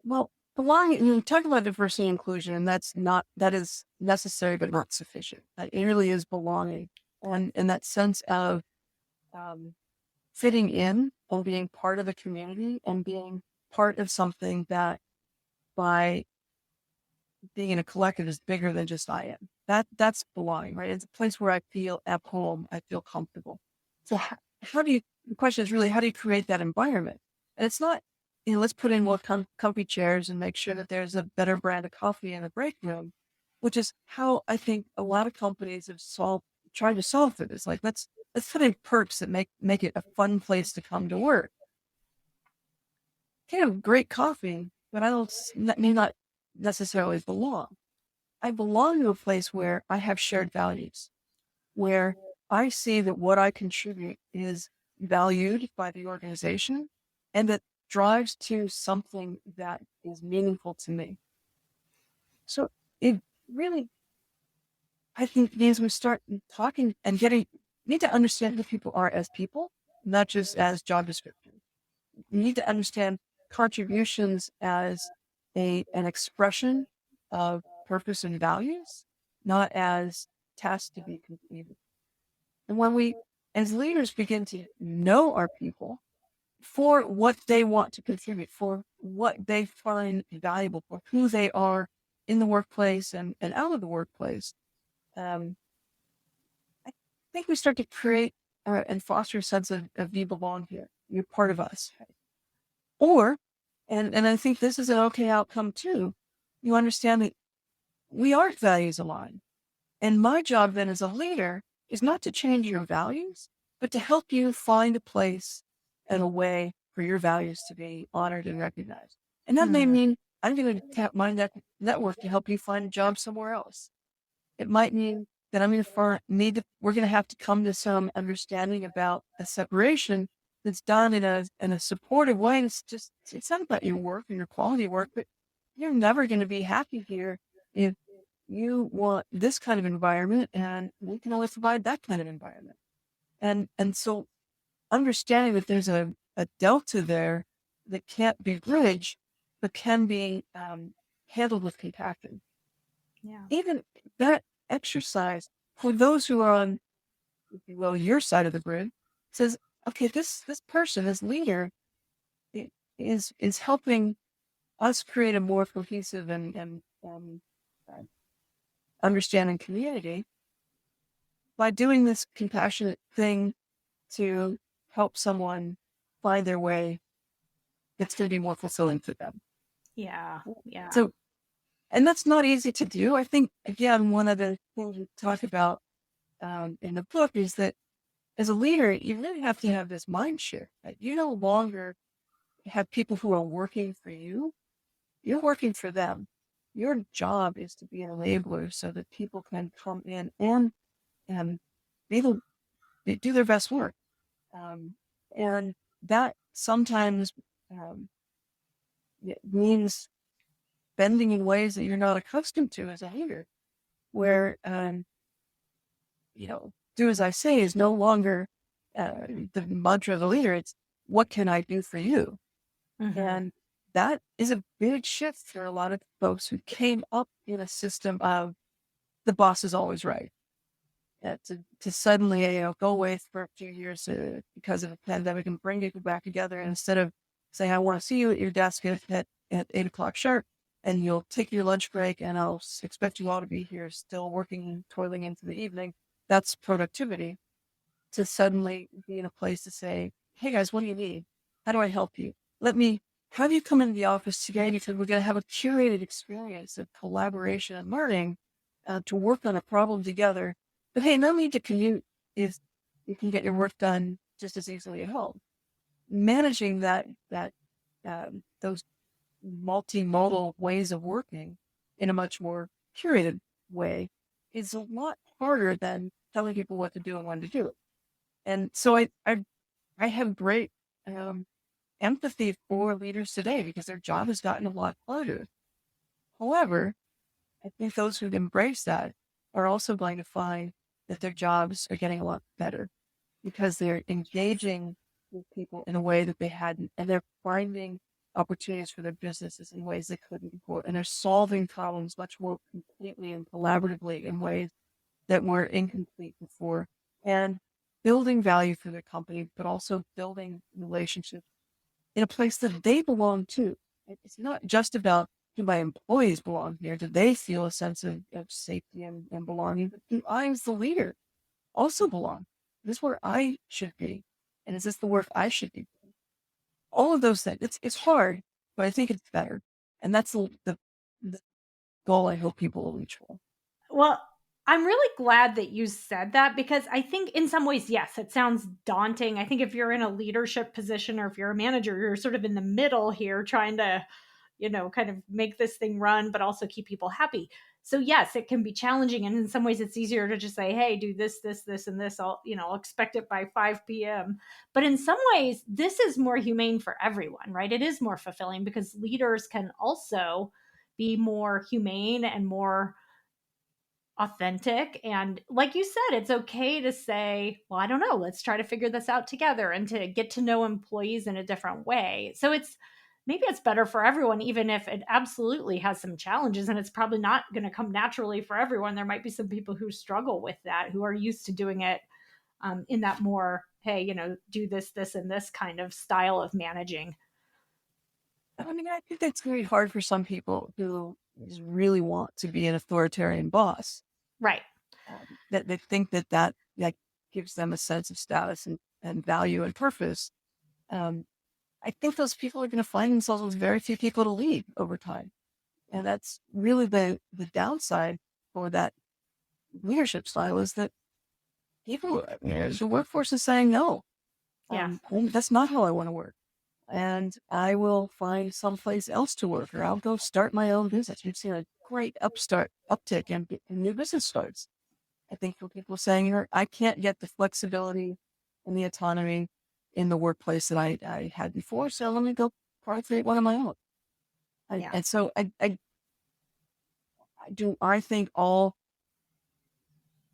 Speaker 2: Well, belonging, you talk about diversity and inclusion, and that is necessary but not sufficient. It really is belonging, and in that sense of fitting in and being part of a community and being part of something that, by being in a collective, is bigger than just I am. That's belonging, right? It's a place where I feel at home, I feel comfortable. So the question is really, how do you create that environment? And it's not, let's put in more comfy chairs and make sure that there's a better brand of coffee in the break room, which is how I think a lot of companies have tried to solve for this. Like, let's put in perks that make it a fun place to come to work. You have great coffee, but may not necessarily belong. I belong to a place where I have shared values, where I see that what I contribute is valued by the organization and that drives to something that is meaningful to me. So it really, I think, means we start talking and need to understand who people are as people, not just as job descriptions. You need to understand contributions as an expression of purpose and values, not as tasks to be completed. And when we, as leaders, begin to know our people for what they want to contribute, for what they find valuable, for who they are in the workplace and out of the workplace, I think we start to create and foster a sense of you belong here. You're part of us. Or, and I think this is an okay outcome too, you understand that we aren't values aligned. And my job then as a leader is not to change your values, but to help you find a place and a way for your values to be honored and recognized. And that may
Speaker 3: Mm.
Speaker 2: mean I'm going to tap my network to help you find a job somewhere else. It might mean that I'm going to we're going to have to come to some understanding about a separation that's done in a supportive way. It's not about your work and your quality of work, but you're never going to be happy here if you want this kind of environment and we can only provide that kind of environment. And so understanding that there's a delta there that can't be bridged, but can be handled with compassion.
Speaker 3: Yeah.
Speaker 2: Even that exercise for those who are on, if you will, your side of the grid says, okay, this person, this leader is helping us create a more cohesive and uh, understanding community by doing this compassionate thing to help someone find their way that's going to be more fulfilling for them.
Speaker 3: Yeah. Yeah.
Speaker 2: So, and that's not easy to do. I think, again, one of the things we talk about in the book is that as a leader, you really have to have this mind shift. That you no longer have people who are working for you. You're working for them. Your job is to be an enabler so that people can come in and be able to do their best work. Um, and that sometimes um, it means bending in ways that you're not accustomed to as a leader, where, do as I say is no longer the mantra of the leader. It's what can I do for you?
Speaker 3: Mm-hmm.
Speaker 2: And that is a big shift for a lot of folks who came up in a system of the boss is always right. To suddenly, go away for a few years because of the pandemic and bring people back together. And instead of saying, I want to see you at your desk at 8 o'clock sharp, and you'll take your lunch break, and I'll expect you all to be here still working, toiling into the evening. That's productivity. To suddenly be in a place to say, hey guys, what do you need? How do I help you? Let me have you come into the office today because we're going to have a curated experience of collaboration and learning to work on a problem together. But hey, no need to commute if you can get your work done just as easily at home. Managing those multimodal ways of working in a much more curated way is a lot harder than telling people what to do and when to do it. And so I have great empathy for leaders today because their job has gotten a lot harder. However, I think those who embrace that are also going to find that their jobs are getting a lot better because they're engaging with people in a way that they hadn't, and they're finding opportunities for their businesses in ways they couldn't before, and they're solving problems much more completely and collaboratively in ways that were incomplete before, and building value for their company, but also building relationships in a place that they belong to. It's not just about do my employees belong here? Do they feel a sense of safety and belonging? But do I, as the leader, also belong? Is this where I should be? And is this the work I should be doing? All of those things. It's hard, but I think it's better. And that's the goal I hope people will reach for.
Speaker 3: Well, I'm really glad that you said that because I think in some ways, yes, it sounds daunting. I think if you're in a leadership position or if you're a manager, you're sort of in the middle here trying to, kind of make this thing run, but also keep people happy. So yes, it can be challenging. And in some ways it's easier to just say, hey, do this, this, this, and this. I'll expect it by 5 p.m. But in some ways, this is more humane for everyone, right? It is more fulfilling because leaders can also be more humane and more authentic. And like you said, it's okay to say, well, I don't know, let's try to figure this out together and to get to know employees in a different way. So maybe it's better for everyone, even if it absolutely has some challenges and it's probably not going to come naturally for everyone. There might be some people who struggle with that, who are used to doing it in that more, hey, do this, this, and this kind of style of managing.
Speaker 2: I mean, I think that's very hard for some people who just really want to be an authoritarian boss.
Speaker 3: Right.
Speaker 2: That they think that gives them a sense of status and value and purpose. I think those people are going to find themselves with very few people to lead over time. And that's really the downside for that leadership style, is that people, the workforce is saying no.
Speaker 3: Yeah.
Speaker 2: That's not how I want to work. And I will find someplace else to work, or I'll go start my own business. We've seen a great uptick in new business starts. I think for people saying, I can't get the flexibility and the autonomy in the workplace that I had before, so let me go create one of my own.
Speaker 3: Yeah.
Speaker 2: And so I think all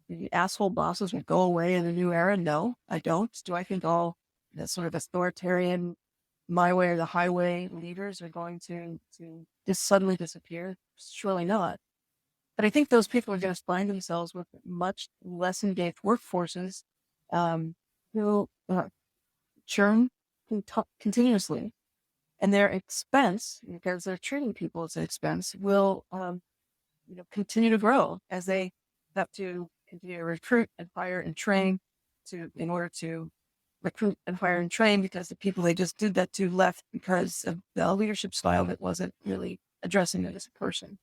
Speaker 2: the asshole bosses will go away in the new era? No, I don't. Do I think all the sort of authoritarian, my way or the highway leaders are going to just suddenly disappear? Surely not. But I think those people are going to find themselves with much less engaged workforces, who churn continuously, and their expense, because they're treating people as an expense, will continue to grow as they have to continue to recruit and hire and train in order to recruit and hire and train, because the people they just did that to left because of the leadership style that wasn't really addressing them as a person.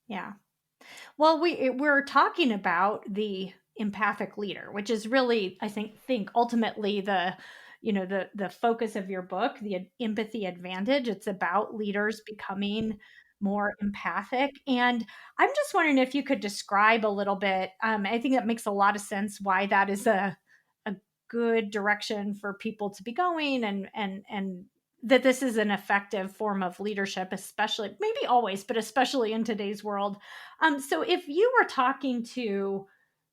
Speaker 3: Yeah. Well, we're talking about the empathic leader, which is really, I think ultimately the focus of your book, the empathy advantage. It's about leaders becoming more empathic. And I'm just wondering if you could describe a little bit. I think that makes a lot of sense why that is a good direction for people to be going, and that this is an effective form of leadership, especially maybe always, but especially in today's world. So if you were talking to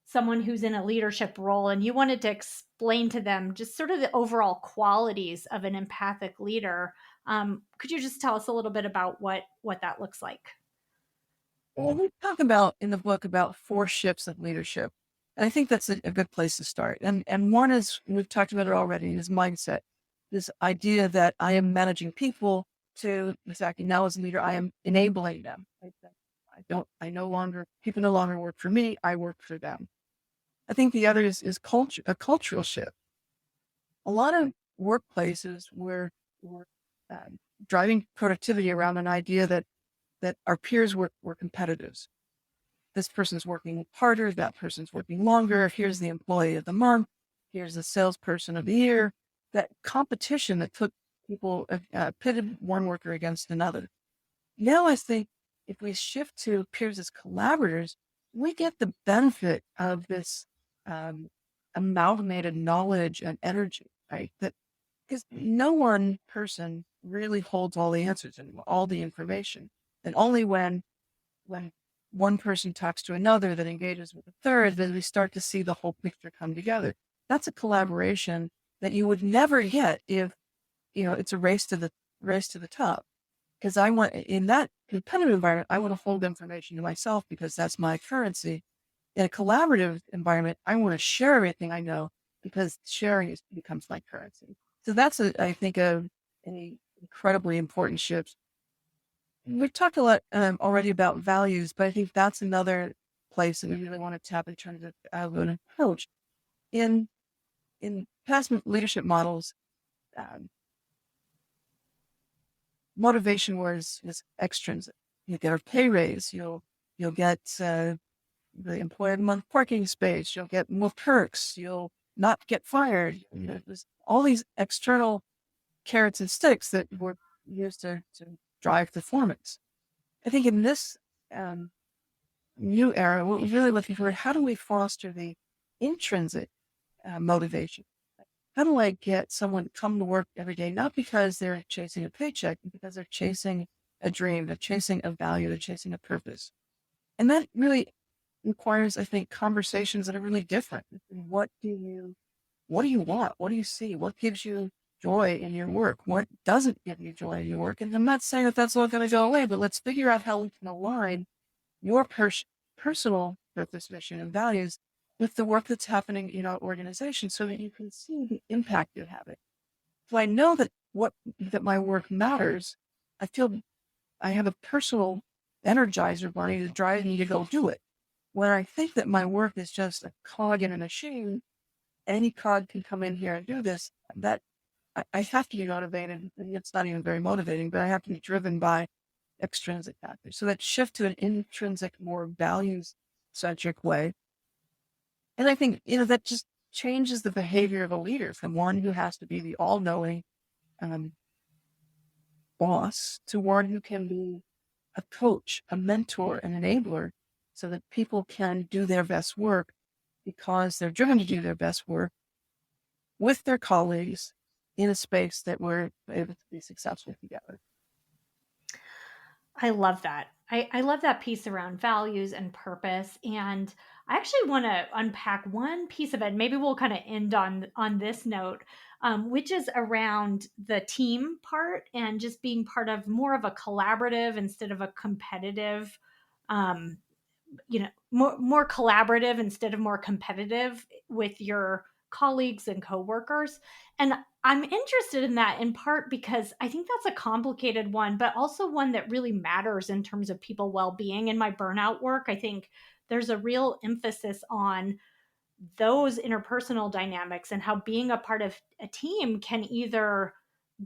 Speaker 3: someone who's in a leadership role and you wanted to explain to them just sort of the overall qualities of an empathic leader, could you just tell us a little bit about what that looks like?
Speaker 2: Well, we talk about in the book about 4 shifts of leadership. And I think that's a good place to start. And one is, we've talked about it already, is mindset. This idea that I am managing people to exactly, now as a leader, I am enabling them. People no longer work for me, I work for them. I think the other is culture, a cultural shift. A lot of workplaces where we're driving productivity around an idea that our peers were competitors. This person's working harder, that person's working longer. Here's the employee of the month. Here's the salesperson of the year. That competition that took people, pitted one worker against another. Now I think if we shift to peers as collaborators, we get the benefit of this um, amalgamated knowledge and energy, right? That because no one person really holds all the answers and all the information, and only when one person talks to another that engages with a third, then we start to see the whole picture come together. That's a collaboration that you would never get if it's a race to the top. Because I want, in that competitive environment, I want to hold information to myself because that's my currency. In a collaborative environment, I want to share everything I know because becomes my currency. So that's I think an incredibly important shift. We've talked a lot already about values, but I think that's another place that we really want to tap in terms of an approach. In past leadership models, um, motivation was extrinsic. You get a pay raise, you'll get the employee of the month parking space, you'll get more perks, you'll not get fired. There's all these external carrots and sticks that were used to drive performance. I think in this new era, what we're really looking for, how do we foster the intrinsic motivation? How do I get someone to come to work every day, not because they're chasing a paycheck, but because they're chasing a dream, they're chasing a value, they're chasing a purpose? And that really requires, I think, conversations that are really different. What do you want? What do you see? What gives you joy in your work? What doesn't give you joy in your work? And I'm not saying that that's all going to go away, but let's figure out how we can align your personal purpose, mission, and values with the work that's happening in our organization so that you can see the impact you're having. So I know that my work matters. I feel I have a personal energizer bunny to drive me to go do it. When I think that my work is just a cog in a machine, any cog can come in here and do this, that I have to be motivated. And it's not even very motivating, but I have to be driven by extrinsic factors. So that shift to an intrinsic, more values-centric way. And I think, that just changes the behavior of a leader from one who has to be the all-knowing um, boss to one who can be a coach, a mentor, an enabler, so that people can do their best work because they're driven to do their best work with their colleagues in a space that we're able to be successful together.
Speaker 3: I love that. I love that piece around values and purpose. And I actually want to unpack one piece of it. Maybe we'll kind of end on this note, which is around the team part and just being part of more of a collaborative instead of a competitive, um, more collaborative instead of more competitive with your colleagues and coworkers. And I'm interested in that in part because I think that's a complicated one, but also one that really matters in terms of people well-being. In my burnout work, I think there's a real emphasis on those interpersonal dynamics and how being a part of a team can either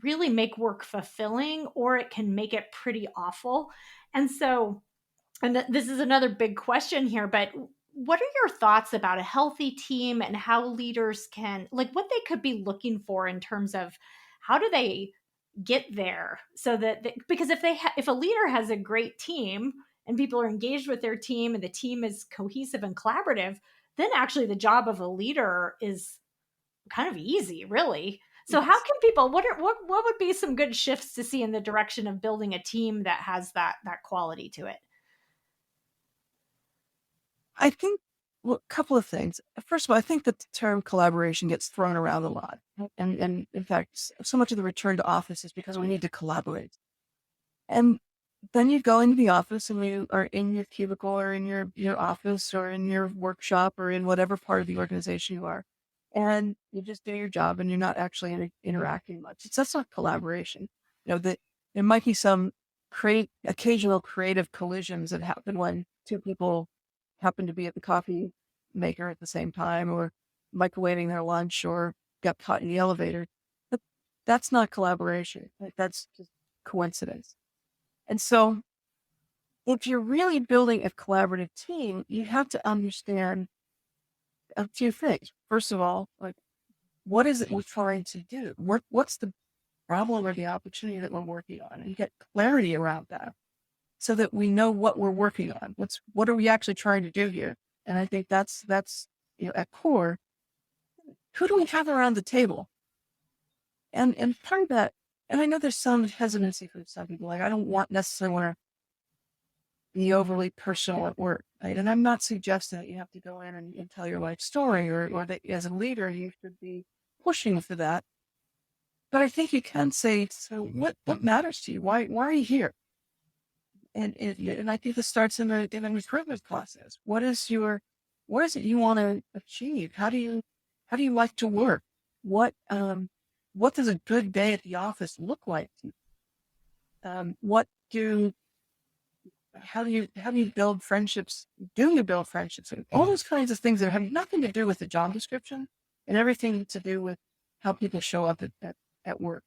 Speaker 3: really make work fulfilling or it can make it pretty awful. And so, this is another big question here, but what are your thoughts about a healthy team and how leaders can, like, what they could be looking for in terms of how do they get there so that because if a leader has a great team and people are engaged with their team and the team is cohesive and collaborative, then actually the job of a leader is kind of easy, really. So how can people, what would be some good shifts to see in the direction of building a team that has that quality to it?
Speaker 2: I think, well, a couple of things. First of all, I think that the term collaboration gets thrown around a lot. And in fact, so much of the return to office is because we need to collaborate. And then you go into the office and you are in your cubicle or in your office or in your workshop or in whatever part of the organization you are. And you just do your job and you're not actually interacting much. That's not collaboration. That there might be some occasional creative collisions that happen when two people happen to be at the coffee maker at the same time or microwaving their lunch or got caught in the elevator. But that's not collaboration. That's just coincidence. And so if you're really building a collaborative team, you have to understand a few things. First of all, like, what is it we're trying to do? What's the problem or the opportunity that we're working on? And get clarity around that so that we know what we're working on. What are we actually trying to do here? And I think that's at core, who do we have around the table? And part of that, and I know there's some hesitancy for some people, like I don't necessarily want to be overly personal at work, right? And I'm not suggesting that you have to go in and tell your life story or that as a leader, you should be pushing for that. But I think you can say, so what matters to you? Why are you here? And I think this starts in the recruitment process. What is it you want to achieve? How do you like to work? What does a good day at the office look like to you? How do you build friendships? Do you build friendships? And all those kinds of things that have nothing to do with the job description and everything to do with how people show up at work.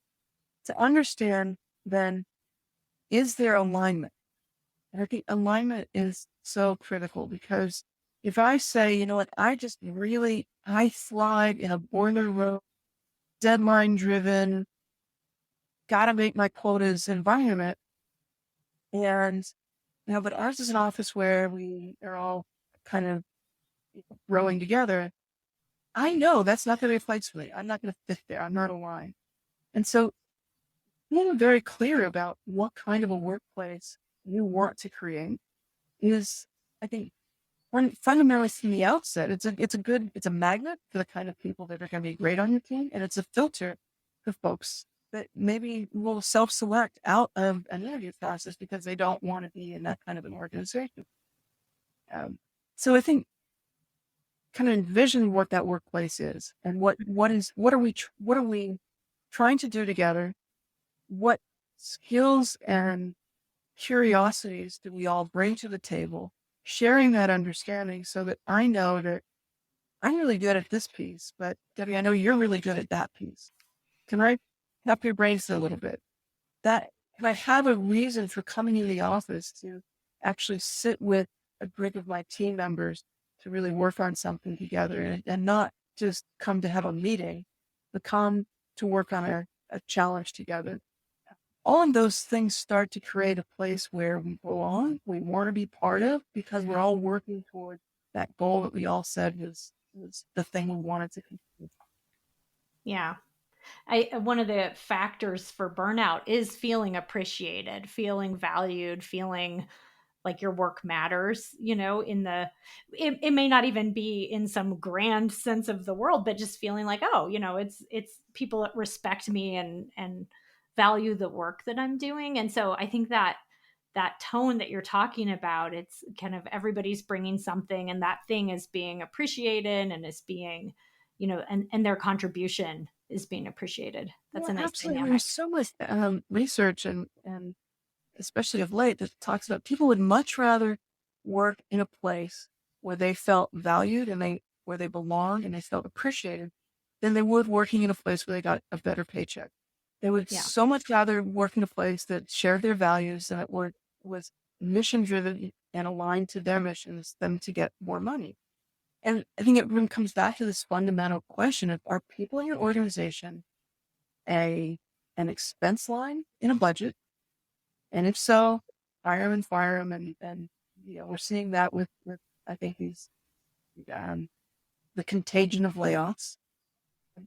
Speaker 2: To understand then, is there alignment? And I think alignment is so critical because if I say, you know what, I thrive in a boiler room, deadline driven, gotta make my quotas environment. And but ours is an office where we are all kind of rowing together. I know that's not going to be a place for me. I'm not going to fit there. I'm not aligned. And so being very clear about what kind of a workplace you want to create is, I think, fundamentally from the outset, it's a magnet for the kind of people that are going to be great on your team. And it's a filter for folks that maybe will self-select out of an interview process because they don't want to be in that kind of an organization. So I think kind of envision what that workplace is and what are we trying to do together? What skills and curiosities do we all bring to the table? Sharing that understanding so that I know that I'm really good at this piece, but Debbie, I know you're really good at that piece. Can I help your brains a little bit? That and I have a reason for coming in the office to actually sit with a group of my team members to really work on something together and not just come to have a meeting, but come to work on a challenge together. All of those things start to create a place where we belong, we want to be part of, because we're all working toward that goal that we all said was the thing we wanted to complete.
Speaker 3: Yeah. One of the factors for burnout is feeling appreciated, feeling valued, feeling like your work matters, it may not even be in some grand sense of the world, but just feeling like, oh, it's people that respect me and value the work that I'm doing. And so I think that tone that you're talking about, it's kind of everybody's bringing something, and that thing is being appreciated and is being, and their contribution is being appreciated. That's
Speaker 2: Yeah,
Speaker 3: a nice
Speaker 2: absolutely.
Speaker 3: dynamic.
Speaker 2: There's so much research and especially of late that talks about people would much rather work in a place where they felt valued and where they belonged and they felt appreciated than they would working in a place where they got a better paycheck. They would
Speaker 3: Yeah.
Speaker 2: so much rather work in a place that shared their values and was mission driven and aligned to their missions than to get more money. And I think it really comes back to this fundamental question of, are people in your organization a an expense line in a budget? And if so, hire them and fire them. And we're seeing that with I think these um, the contagion of layoffs.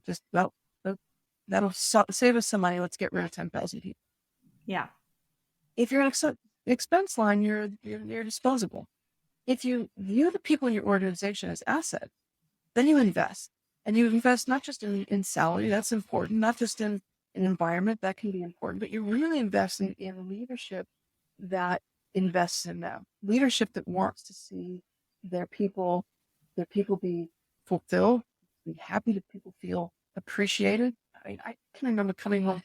Speaker 2: Just well, that'll save us some money. Let's get rid of 10,000 people.
Speaker 3: Yeah.
Speaker 2: If you're an expense line, you're disposable. If you view the people in your organization as assets, then you invest. And you invest not just in salary, that's important, not just in an environment, that can be important, but you're really investing in leadership that invests in them. Leadership that wants to see their people, be fulfilled, be happy, that people feel appreciated. I mean, I can remember coming home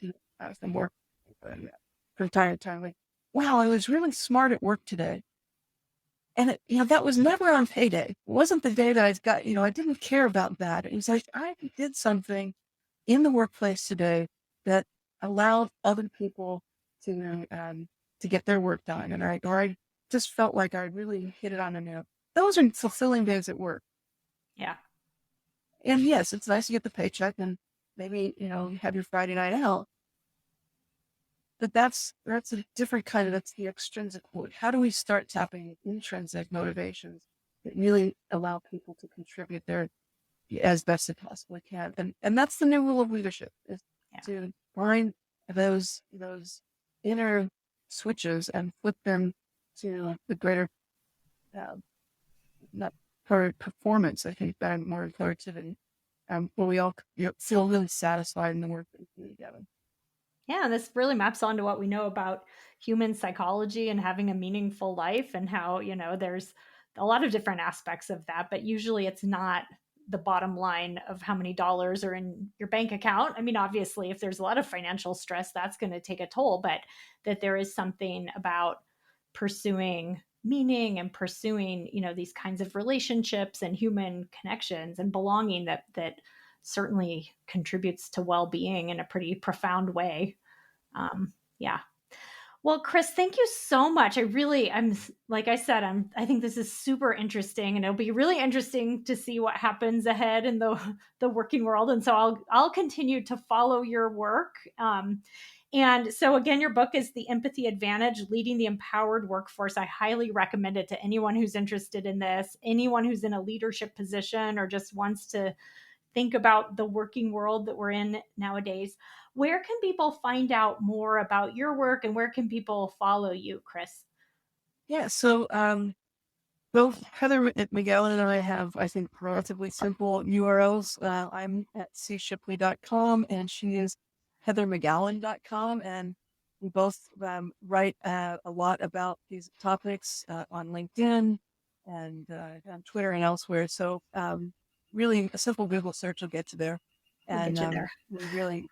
Speaker 2: from work from time to time, like, wow, I was really smart at work today. And that was never on payday. It wasn't the day that I got, I didn't care about that. It was like, I did something in the workplace today that allowed other people to get their work done. And I just felt like I really hit it on the nail. Those are fulfilling days at work.
Speaker 3: Yeah.
Speaker 2: And yes, it's nice to get the paycheck and maybe, have your Friday night out. But that's a different kind of, that's the extrinsic mood. How do we start tapping intrinsic motivations that really allow people to contribute their as best they possibly can? And that's the new rule of leadership, is
Speaker 3: Yeah.
Speaker 2: to find those inner switches and flip them to the greater not performance, I think, but more productivity. Where we all feel really satisfied in the work that we do together.
Speaker 3: Yeah, and this really maps onto what we know about human psychology and having a meaningful life, and how, there's a lot of different aspects of that, but usually it's not the bottom line of how many dollars are in your bank account. I mean, obviously, if there's a lot of financial stress, that's going to take a toll, but that there is something about pursuing meaning and pursuing, these kinds of relationships and human connections and belonging that certainly contributes to well-being in a pretty profound way. Yeah. Well, Chris, thank you so much. I'm like I said, I think this is super interesting, and it'll be really interesting to see what happens ahead in the working world. And so I'll continue to follow your work. And so again, your book is The Empathy Advantage: Leading the Empowered Workforce. I highly recommend it to anyone who's interested in this, anyone who's in a leadership position or just wants to think about the working world that we're in nowadays. Where can people find out more about your work, and where can people follow you, Chris?
Speaker 2: Yeah. So both Heather McGowan and I have, I think, relatively simple URLs. I'm at cshipley.com and she is heathermcgowan.com. And we both write a lot about these topics on LinkedIn and on Twitter and elsewhere. So really a simple Google search will get you there.
Speaker 3: We'll get
Speaker 2: And
Speaker 3: you there.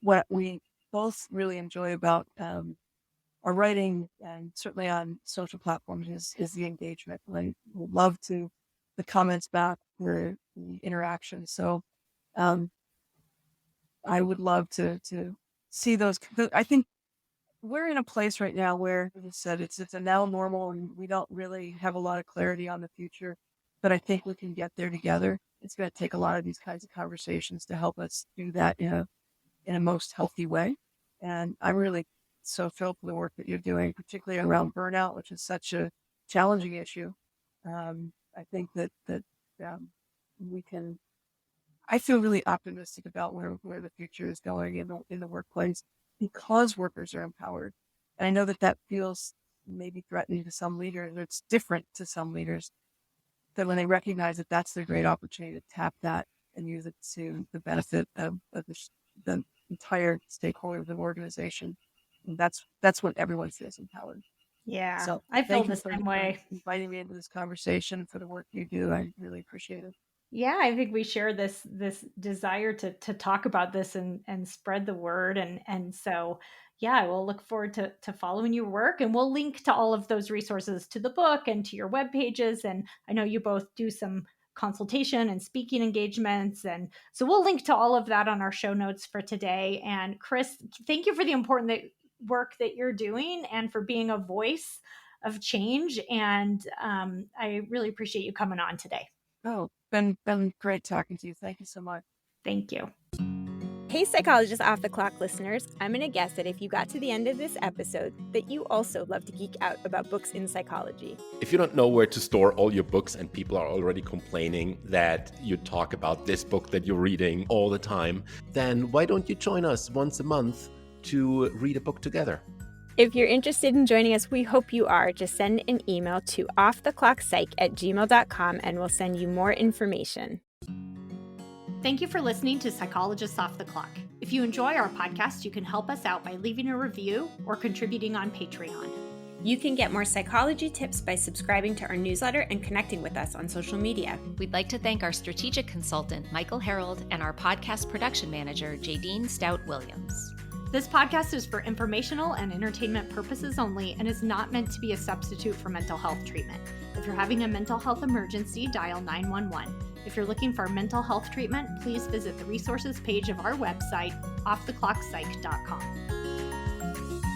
Speaker 2: what we both really enjoy about our writing, and certainly on social platforms, is the engagement. I would love the comments back for the interaction. So I would love to see those. I think we're in a place right now where, as I said, it's a now normal, and we don't really have a lot of clarity on the future. But I think we can get there together. It's going to take a lot of these kinds of conversations to help us do that in a most healthy way. And I'm really so thrilled for the work that you're doing, particularly around burnout, which is such a challenging issue. I think that um, we can. I feel really optimistic about where the future is going in the workplace because workers are empowered. And I know that feels maybe threatening to some leaders. Or it's different to some leaders that when they recognize that that's their great opportunity to tap that and use it to the benefit of the entire stakeholder of the organization. And that's when everyone feels empowered.
Speaker 3: Yeah,
Speaker 2: So
Speaker 3: I feel
Speaker 2: thank
Speaker 3: the
Speaker 2: you
Speaker 3: same
Speaker 2: for
Speaker 3: way.
Speaker 2: inviting me into this conversation, for the work you do. I really appreciate it.
Speaker 3: Yeah, I think we share this desire to talk about this and spread the word, and so yeah, I will look forward to following your work, and we'll link to all of those resources to the book and to your web pages. And I know you both do some consultation and speaking engagements, and so we'll link to all of that on our show notes for today. And Chris, thank you for the important work that you're doing and for being a voice of change. And I really appreciate you coming on today.
Speaker 2: Oh, been great talking to you. Thank you so much.
Speaker 3: Thank you.
Speaker 1: Hey, Psychologist Off the Clock listeners, I'm going to guess that if you got to the end of this episode, that you also love to geek out about books in psychology.
Speaker 6: If you don't know where to store all your books and people are already complaining that you talk about this book that you're reading all the time, then why don't you join us once a month to read a book together?
Speaker 1: If you're interested in joining us, we hope you are. Just send an email to offtheclockpsych@gmail.com and we'll send you more information.
Speaker 3: Thank you for listening to Psychologists Off the Clock. If you enjoy our podcast, you can help us out by leaving a review or contributing on Patreon.
Speaker 1: You can get more psychology tips by subscribing to our newsletter and connecting with us on social media.
Speaker 4: We'd like to thank our strategic consultant, Michael Harold, and our podcast production manager, Jadine Stout-Williams.
Speaker 3: This podcast is for informational and entertainment purposes only and is not meant to be a substitute for mental health treatment. If you're having a mental health emergency, dial 911. If you're looking for mental health treatment, please visit the resources page of our website, offtheclockpsych.com.